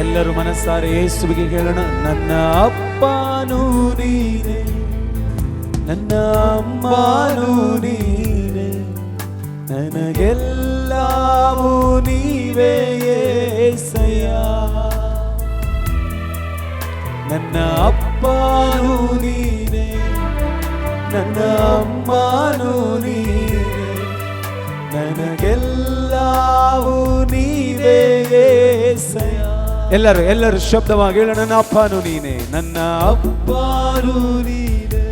ಎಲ್ಲರೂ ಮನಸ್ಸಾರೆ ಯೇಸುವಿಗೆ ಹೇಳೋಣ. ನನ್ನ ಅಪ್ಪನೂ ನೀನೇ, ನನ್ನ ಅಮ್ಮನೂ ನೀನೇ, ನನಗೆಲ್ಲವೂ ನೀವೇ యేసయ్య. ನನ್ನ ಅಪ್ಪನೂ ನೀನೇ, ನನ್ನ ಅಮ್ಮನೂ ನೀನೇ, ನನಗೆಲ್ಲವೂ ನೀವೇ యేసయ్య. ಎಲ್ಲರೂ ಶಬ್ದವಾಗಿ ಹೇಳೋಣ. ನನ್ನ ಅಪ್ಪನೂ ನೀನೇ, ನನ್ನ ಅಪ್ಪನೂ ನೀನೇ,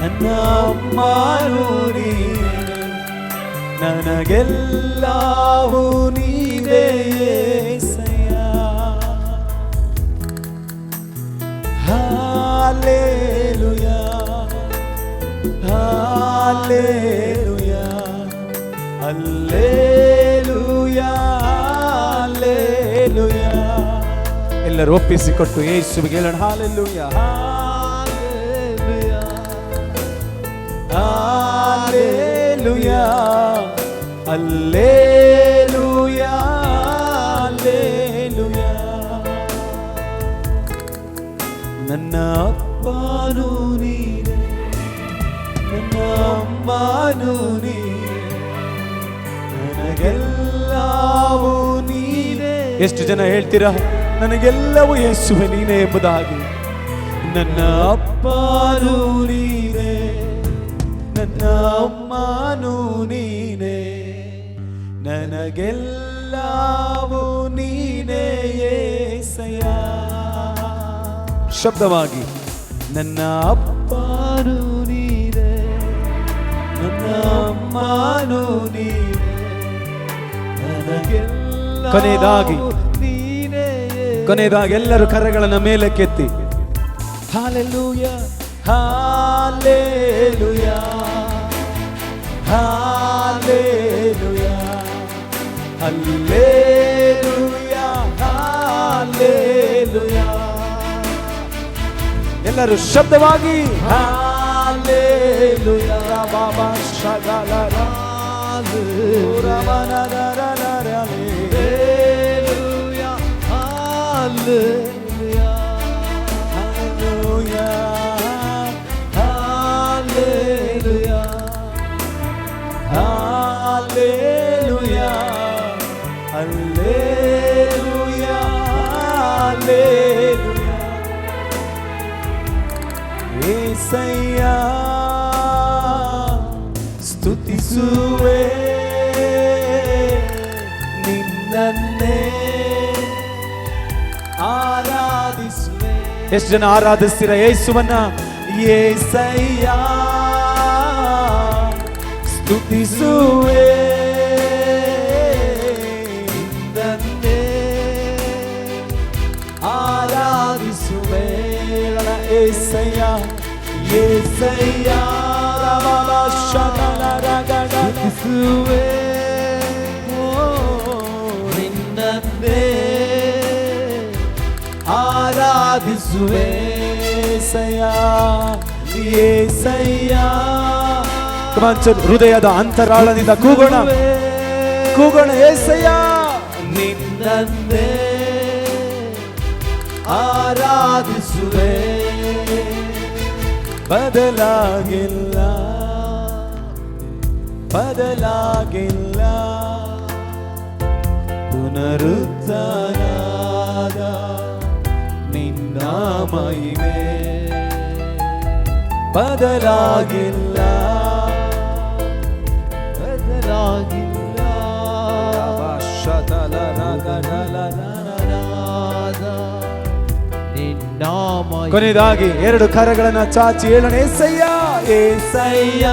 ನನ್ನ ಅಮ್ಮನೂ ನೀನೇ, ನನಗೆಲ್ಲವೂ ನೀವೇ Yesayya. Hallelujah hallelujah hallelujah hallelujah. ಎಲ್ಲರೂ ಒಪ್ಪಿಸಿಕೊಟ್ಟು ಯೇಸುವಿಗೆ ಹೇಳೋಣ. Hallelujah hallelujah hallelujah hallelujah hallelujah. ನನ್ನ ಅಪ್ಪನೂ ನೀನೇ, ನನ್ನ ಅಮ್ಮನೂ ನೀನೇ, ನನಗೆಲ್ಲವೂ ನೀನೇ. ಎಷ್ಟು ಜನ ಹೇಳ್ತೀರಾ ನನಗೆಲ್ಲವೂ ಯೇಸುವೆ ನೀನೇ ಎಂಬುದಾಗಿ? ನನ್ನ ಅಪ್ಪನೂ ನೀನೇ, ನನ್ನ ಅಮ್ಮನೂ ನೀನೇ, ನನಗೆಲ್ಲವೂ ನೀನೇ యేసయ్య. ಶಬ್ದವಾಗಿ ನನ್ನ ಅಪ್ಪನೂ ನೀನೇ, ನನ್ನ ಅಮ್ಮನೂ ನೀನೇ, ನನಗೆಲ್ಲ. ಕೊನೆಯದಾಗಿ ಎಲ್ಲರೂ ಕರಗಳನ್ನು ಮೇಲಕ್ಕೆತ್ತಿ hallelujah hallelujah hallelujah hallelujah hallelujah. ಎಲ್ಲರೂ ಶಬ್ದವಾಗಿ ಹಲ್ಲೆಲೂಯಾ. ಬಾಬಾ ಶಗಲರ hallelujah hallelujah hallelujah hallelujah hallelujah hallelujah hallelujah. Yesayya ಸ್ತುತಿಸುವೆ ನಿನ್ನನ್ನೇ ಆರಾಧಿಸುವೆ. ಎಷ್ಟು ಜನ ಆರಾಧಿಸ್ತೀರಾ ಯೇಸುವನ್ನ? యేసయ్య ಸ್ತುತಿಸುವೆ ನಿನ್ನನ್ನೇ ಆರಾಧಿಸುವೆ. యేసయ్య యేసయ్య ಬಾಬಾ ಶಗಲರ ಸ್ತುತಿಸುವೆ ನಿನ್ನನ್ನೇ ಆರಾಧಿಸುವೆ. యేసయ్య యేసయ్య. ಹೃದಯದ ಅಂತರಾಳದಿಂದ ಕೂಗೋಣ యేసయ్య ನಿನ್ನನ್ನೇ ಆರಾಧಿಸುವೆ. ಬದಲಾಗಿಲ್ಲ ಬದಲಾಗಿಲ್ಲ ಪುನರುತ್ಥಾನದ ನಿನ್ನ ಮಹಿಮೆ ಬದಲಾಗಿಲ್ಲ ಬದಲಾಗಿಲ್ಲ. ಕೊನೆಯದಾಗಿ ಎರಡು ಕರಗಳನ್ನ ಚಾಚಿ ಹೇಳೋಣ. యేసయ్య యేసయ్య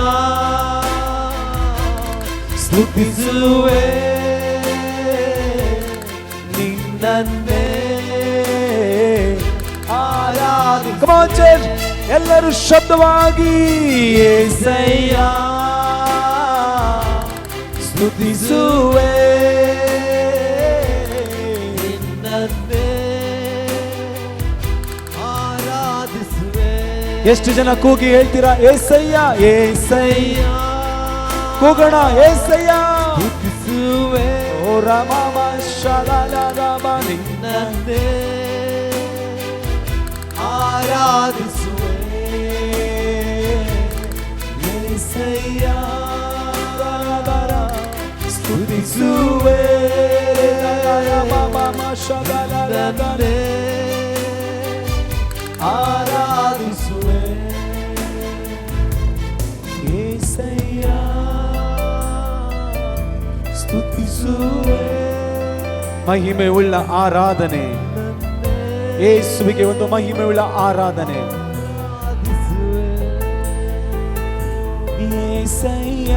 ಸ್ತುತಿಸುವೆ ನಿನ್ನನ್ನೇ ಆರಾಧಿ. Come on church, ಎಲ್ಲರೂ ಶಬ್ದವಾಗಿ యేసయ్య ಸ್ತುತಿಸುವೆ ನಿನ್ನನ್ನೇ ಆರಾಧಿಸುವೆ. ಎಷ್ಟು ಜನ ಕೂಗಿ ಹೇಳ್ತೀರಾ యేసయ్య యేసయ్య? ಕೂಗೋಣ యేసయ్య ಸ್ತುತಿಸುವೆ. ಓ ರಾಮ ಶಲಲರ ನಿನ್ನನ್ನೇ ಆರಾಧಿಸುವೆ యేసయ్య ಸ್ತುತಿಸುವೆ ನನ್ನನ್ನೇ ಆರಾಧಿಸುವೆ యేసయ్య ಸ್ತುತಿಸುವೆ. ಮಹಿಮೆ ಉಳ್ಳ ಆರಾಧನೆ, ಯೇಸುವಿಗೆ ಒಂದು ಮಹಿಮೆ ಉಳ್ಳ ಆರಾಧನೆ. యేసయ్య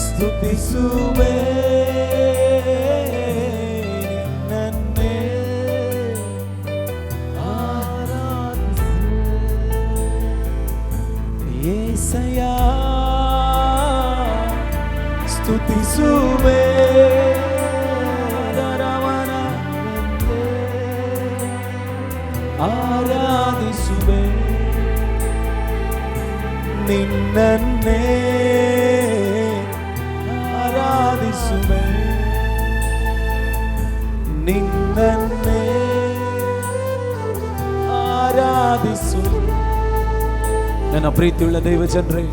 ಸ್ತುತಿಸುವೆ ನಿನ್ನನ್ನೇ ಆರಾಧಿಸುವೆ యేసయ్య ಸ್ತುತಿಸುವೆ ಆರಾಧಿಸುವೆ ನಿನ್ನನ್ನೇ ಆರಾಧಿಸುವೆ ನಿನ್ನನ್ನೇ ಆರಾಧಿಸುವೆ. ನನ್ನ ಪ್ರೀತಿಯುಳ್ಳ ದೈವ ಜನರೇ,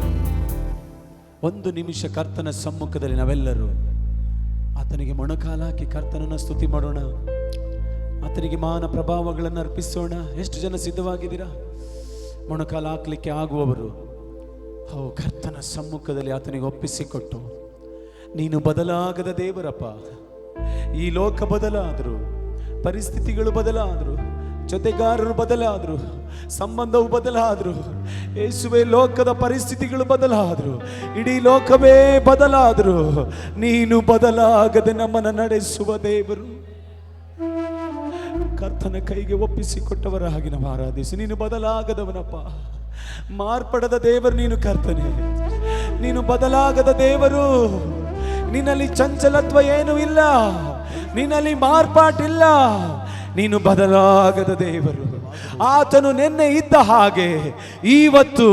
ಒಂದು ನಿಮಿಷ ಕರ್ತನ ಸಮ್ಮುಖದಲ್ಲಿ ನಾವೆಲ್ಲರೂ ಆತನಿಗೆ ಮೊಣಕಾಲಾಕಿ ಕರ್ತನನ್ನು ಸ್ತುತಿ ಮಾಡೋಣ. ಆತನಿಗೆ ಮಾನ ಪ್ರಭಾವಗಳನ್ನು ಅರ್ಪಿಸೋಣ. ಎಷ್ಟು ಜನ ಸಿದ್ಧವಾಗಿದ್ದೀರಾ? ಮೊಣಕಾಲು ಹಾಕ್ಲಿಕ್ಕೆ ಆಗುವವರು ಕರ್ತನ ಸಮ್ಮುಖದಲ್ಲಿ ಆತನಿಗೆ ಒಪ್ಪಿಸಿಕೊಟ್ಟು, ನೀನು ಬದಲಾಗದ ದೇವರಪ್ಪ. ಈ ಲೋಕ ಬದಲಾದರು, ಪರಿಸ್ಥಿತಿಗಳು ಬದಲಾದರು, ಜೊತೆಗಾರರು ಬದಲಾದರು, ಸಂಬಂಧವು ಬದಲಾದರು, ಯೇಸುವೇ ಲೋಕದ ಪರಿಸ್ಥಿತಿಗಳು ಬದಲಾದರು, ಇಡೀ ಲೋಕವೇ ಬದಲಾದರು, ನೀನು ಬದಲಾಗದೆ ನಮ್ಮನ್ನು ನಡೆಸುವ ದೇವರು. ಕರ್ತನ ಕೈಗೆ ಒಪ್ಪಿಸಿಕೊಟ್ಟವರ ಹಾಗೆ ನಾವು ಆರಾಧಿಸಿ. ನೀನು ಬದಲಾಗದವನಪ್ಪ, ಮಾರ್ಪಡದ ದೇವರು ನೀನು ಕರ್ತನೆ. ನೀನು ಬದಲಾಗದ ದೇವರು. ನಿನ್ನಲ್ಲಿ ಚಂಚಲತ್ವ ಏನೂ ಇಲ್ಲ, ನಿನ್ನಲ್ಲಿ ಮಾರ್ಪಾಟಿಲ್ಲ. ನೀನು ಬದಲಾಗದ ದೇವರು. ಆತನು ನಿನ್ನೆ ಇದ್ದ ಹಾಗೆ ಇವತ್ತು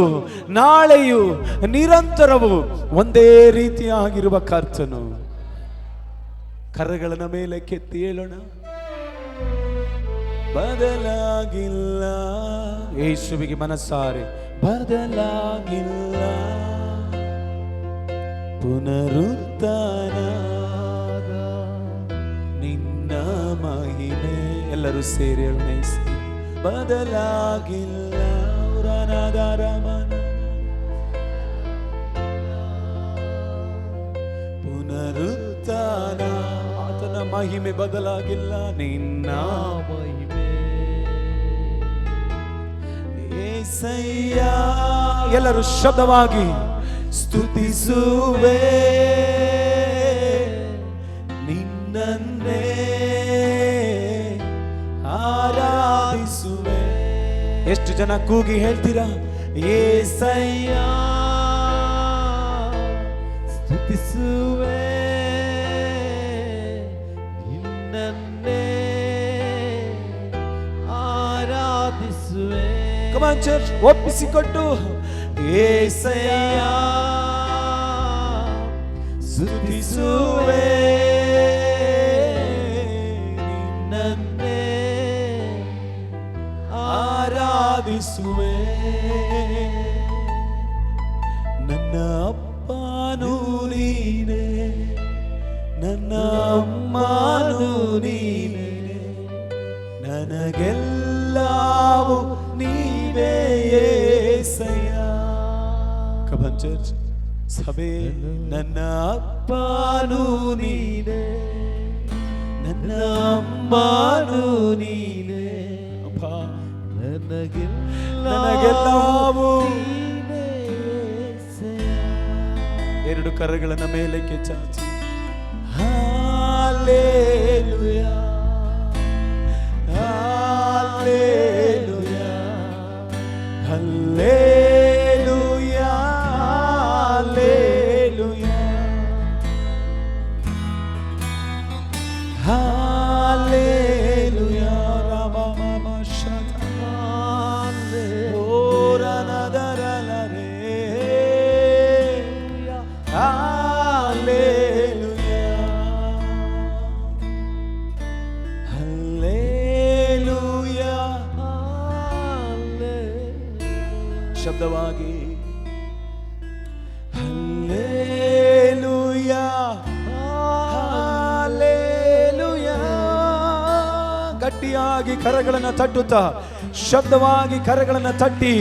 ನಾಳೆಯೂ ನಿರಂತರವೂ ಒಂದೇ ರೀತಿಯಾಗಿರುವ ಕರ್ತನು. ಕರಗಳನ್ನ ಮೇಲೆ ಕೆತ್ತಿ ಹೇಳೋಣ. ಬದಲಾಗಿಲ್ಲ ಯೇಸುವಿಗೆ ಮನಸ್ಸಾರೆ ಬದಲಾಗಿಲ್ಲ. ಪುನರುತ್ಥಾನ ನಿನ್ನ ಮಹಿಮೆ. ಎಲ್ಲರೂ ಸೇರಿ ಹೇಳೋಣ. ಬದಲಾಗಿಲ್ಲ ಪುನರುತ್ಥಾನ. ಆತನ ಮಹಿಮೆ ಬದಲಾಗಿಲ್ಲ. ನಿನ್ನ ಮಹಿಮೆ యేసయ్య. ಎಲ್ಲರೂ ಶಬ್ದವಾಗಿ ಸ್ತುತಿಸುವೆ ನಿನ್ನನ್ನೇ ಆರಾಧಿಸುವೆ. ಎಷ್ಟು ಜನ ಕೂಗಿ ಹೇಳ್ತೀರಾ? యేసయ్య ಸ್ತುತಿಸುವೆ ನಿನ್ನನ್ನೇ ಆರಾಧಿಸುವೆ. Come on church, ಒಪ್ಪಿಸಿಕೊಟ್ಟು యేసయ్య ಸ್ತುತಿಸುವೆ ನಿನ್ನನ್ನೇ ಆರಾಧಿಸುವೆ. ನನ್ನ ಅಪ್ಪನೂ ನೀನೇ, ನನ್ನ ಅಮ್ಮನೂ ನೀನೇ, ನನಗೆಲ್ಲವೂ ನೀವೇ యేసయ్య. Come on church, ಸಭೆ. ನನ್ನ ಅಪ್ಪನೂ ನೀನೇ, ನನ್ನ ಅಮ್ಮನೂ ನೀನೇ, ಅಪ್ಪ ನನಗೆಲ್ಲವೂ ನೀವೇ యేసయ్ಯ. ಎರಡು ಕರಗಳನ್ನು ಮೇಲಕ್ಕೆ ಚಾಚಿ hallelujah hallelujah hallelujah hallelujah hallelujah. ರಾಮ ಶತಮಾಲೆ ಓರನದರಲರೆ ಹಲ್ಲೆಲೂಯಾ ಶಬ್ದವಾಗಿ ಹಲ್ಲೇಲೂಯಾ ಹಲ್ಲೇಲೂಯಾ. ಗಟ್ಟಿಯಾಗಿ ಕರಗಳನ್ನು ತಟ್ಟುತ್ತಾ ಶಬ್ದವಾಗಿ ಕರಗಳನ್ನು ತಟ್ಟಿ,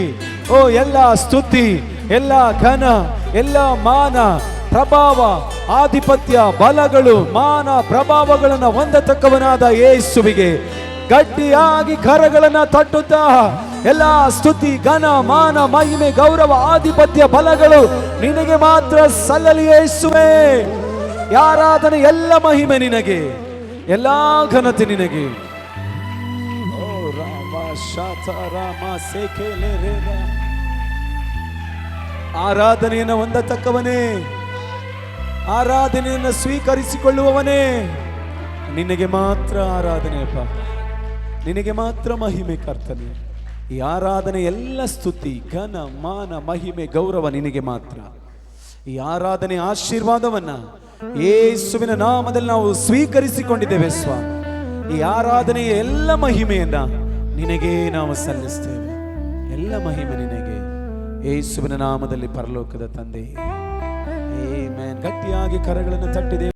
ಓ ಎಲ್ಲ ಸ್ತುತಿ, ಎಲ್ಲ ಘನ, ಎಲ್ಲ ಮಾನ, ಪ್ರಭಾವ, ಆಧಿಪತ್ಯ, ಬಲಗಳು, ಮಾನ, ಪ್ರಭಾವಗಳನ್ನು ಹೊಂದತಕ್ಕವನಾದ ಯೇಸುವಿಗೆ ಗಟ್ಟಿಯಾಗಿ ಕರಗಳನ್ನು ತಟ್ಟುತ್ತಾ ಎಲ್ಲ ಸ್ತುತಿ, ಘನ, ಮಾನ, ಮಹಿಮೆ, ಗೌರವ, ಆಧಿಪತ್ಯ, ಬಲಗಳು ನಿನಗೆ ಮಾತ್ರ ಸಲ್ಲಲಿ ಯೇಸುವೇ. ಯಾರಾದನೆ ಎಲ್ಲ ಮಹಿಮೆ ನಿನಗೆ, ಎಲ್ಲ ಘನತೆ ನಿನಗೆ. ಓ ರಾಮ ಶಾತ ರಾಮ ಸೇಕೆಲೆ ರೇಗ. ಆರಾಧನೆಯನ್ನು ಹೊಂದತಕ್ಕವನೇ, ಆರಾಧನೆಯನ್ನು ಸ್ವೀಕರಿಸಿಕೊಳ್ಳುವವನೇ, ನಿನಗೆ ಮಾತ್ರ ಆರಾಧನೆಯಪ್ಪ, ನಿನಗೆ ಮಾತ್ರ ಮಹಿಮೆ ಕರ್ತನೆ. ಈ ಆರಾಧನೆ ಎಲ್ಲ ಸ್ತುತಿ, ಘನ, ಮಾನ, ಮಹಿಮೆ, ಗೌರವ ನಿನಗೆ ಮಾತ್ರ. ಈ ಆರಾಧನೆ ಆಶೀರ್ವಾದವನ್ನ ಯೇಸುವಿನ ನಾಮದಲ್ಲಿ ನಾವು ಸ್ವೀಕರಿಸಿಕೊಂಡಿದ್ದೇವೆ ಸ್ವಾಮಿ. ಈ ಆರಾಧನೆಯ ಎಲ್ಲ ಮಹಿಮೆಯನ್ನ ನಿನಗೆ ನಾವು ಸಲ್ಲಿಸ್ತೇವೆ. ಎಲ್ಲ ಮಹಿಮೆ ನಿನಗೆ, ಯೇಸುವಿನ ನಾಮದಲ್ಲಿ ಪರಲೋಕದ ತಂದೆ. ಆಮೆನ್. ಗಟ್ಟಿಯಾಗಿ ಕರಗಳನ್ನು ತಟ್ಟಿದೆ.